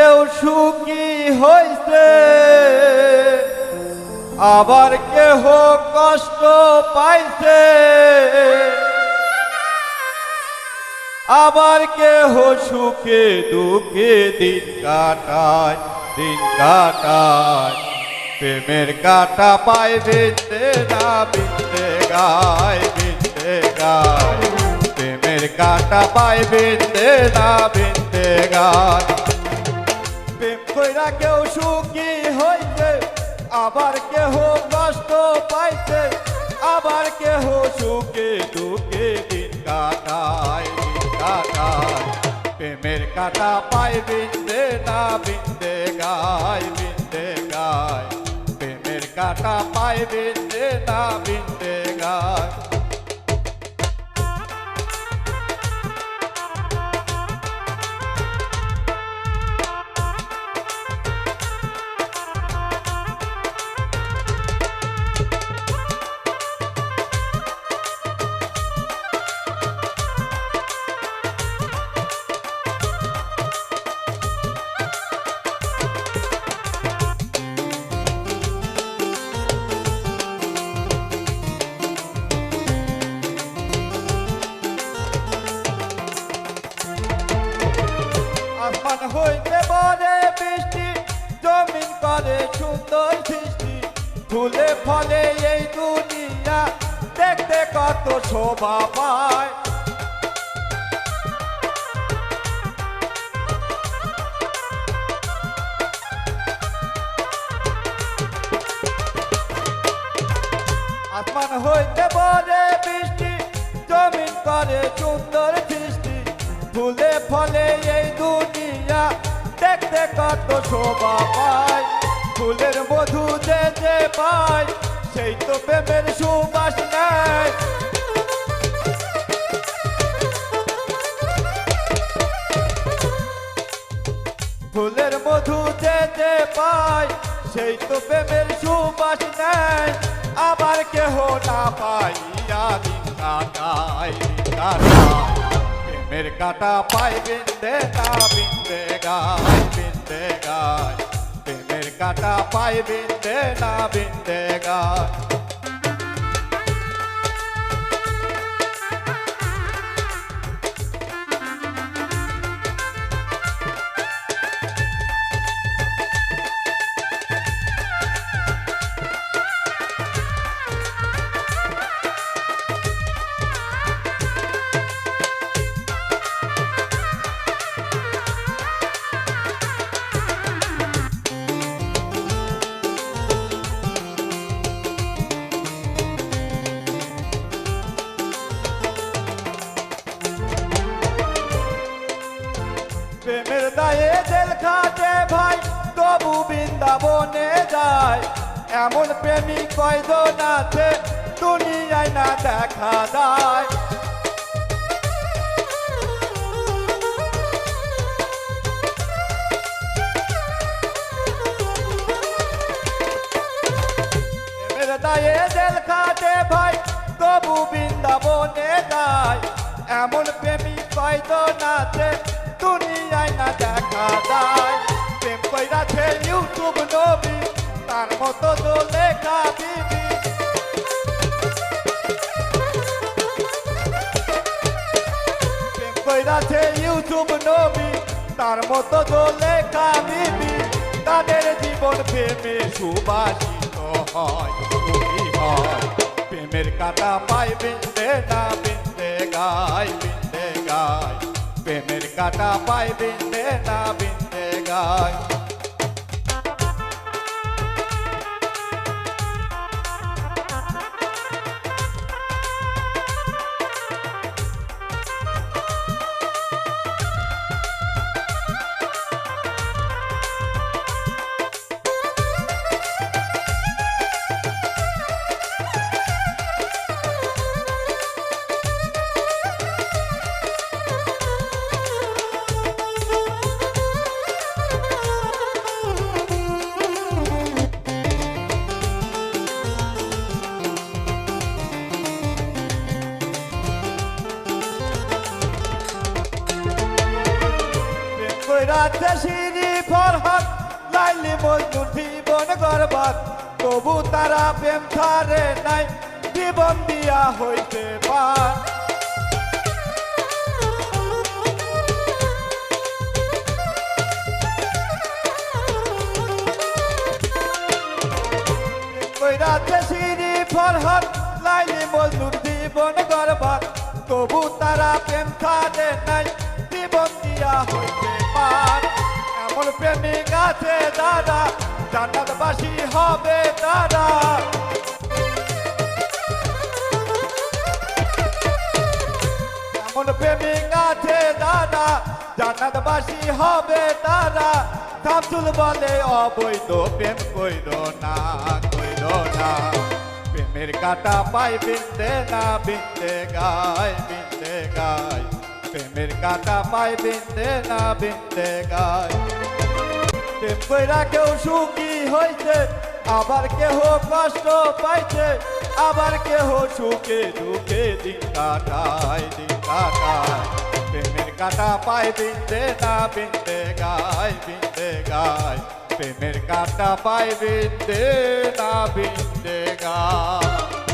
কেউ সুখী হইছে, আবার কেহ কষ্ট পাইছে, আবার কেহ সুখে দুঃখে দিন কাটায়, দিন কাটায়। প্রেমের কাটা পায় বিনতে না বিনতে গায়, বিনতে গায়। প্রেমের কাটা পায় বিনতে না বিনতে গায়। প্রেম কইরা কেউ সুখী হইছে, আবার কেহ কষ্ট পাইছে, আবার কেহ সুখে দুঃখে দিন কাটায়, দিন কাটায়। প্রেমের কাটা পায় বিনতে না বিনতে গায়, বিনতে গায়। প্রেমের কাটা পায় বিনতে না বিনতে গায়। আসমান হইতে পড়ে বৃষ্টি, জমিন করে সুন্দর সৃষ্টি। ফুলে ফলে এই দুনিয়া দেখতে কত শোভা পায়। আসমান হইতে পড়ে বৃষ্টি, জমিন করে সুন্দর সৃষ্টি। ফুলে ফলে এই দুনিয়া দেখতে কত শোভা পায়। ফুলের মধু যে যে পায়, সেই তো প্রেমের সুবাস নেয়। ফুলের মধু যে যে পায়, সেই তো প্রেমের সুবাস নেয়। আবার কেহ না পাইয়া দিন কাটায়, দিন কাটায়। প্রেমের কাটা পায় বিনতে না বিনতে গায়, বিনতে গায়। প্রেমের কাটা পায় বিনতে না বিনতে গায়। প্রেমের দায়ে জেল খাটে ভাই, তবু বৃন্দাবনে যায়। এমন প্রেমিক কয়জন আছে দুনিয়ায় না দেখা যায়। প্রেমের দায়ে জেল খাটে ভাই, তবু বৃন্দাবনে যায়। এমন প্রেমিক কয়জন আছে দুনিয়ায় না দেখা যায়। প্রেম কইরাছে ইউসুফ নবী, তার মতো তো লেখা বিবি। প্রেম কইরাছে ইউসুফ নবী, তার মতো তো লেখা বিবি। তাদের জীবন প্রেমে সুবাসিত হয়, সুখী হয়। প্রেমের কাটা পায় বিনতে না বিনতে গায়, বিনতে গায়। প্রেমের কাটা পায় বিনতে না বিনতে গায়। কইরাছে সিঁড়ি ফরহাদ লাইলি মজনুর জীবন গর্বাত তবু তারা প্রেম ছাড়ে নাই জীবন দিয়া হইতে পার কইরাতে সিরি ফরহাদ লাইলি মজনুর জীবন গর্বাত তবু তারা প্রেম ছাড়ে নাই জীবন দিয়া হইতে পার এমন প্রেমিক আছে দাদা জান্নাতবাসী হবে তারা এমন প্রেমিক আছে দাদা জান্নাতবাসী হবে তারা শামসুল বলে অবৈধ প্রেম কইর না প্রেমের কাটা পাই বিনতে না বিনতে গায় প্রেমের কাটা পাই বিনতে না বিনতে গায় প্রেম কইরা কেউ সুখী হইছে আবার কেহ কষ্ট পাইছে আবার কেহ সুখে দুঃখে দিন কাটায় প্রেমের কাটা পাই বিনতে না বিনতে গায় প্রেমের কাটা পাই বিনতে না বিনতে গায়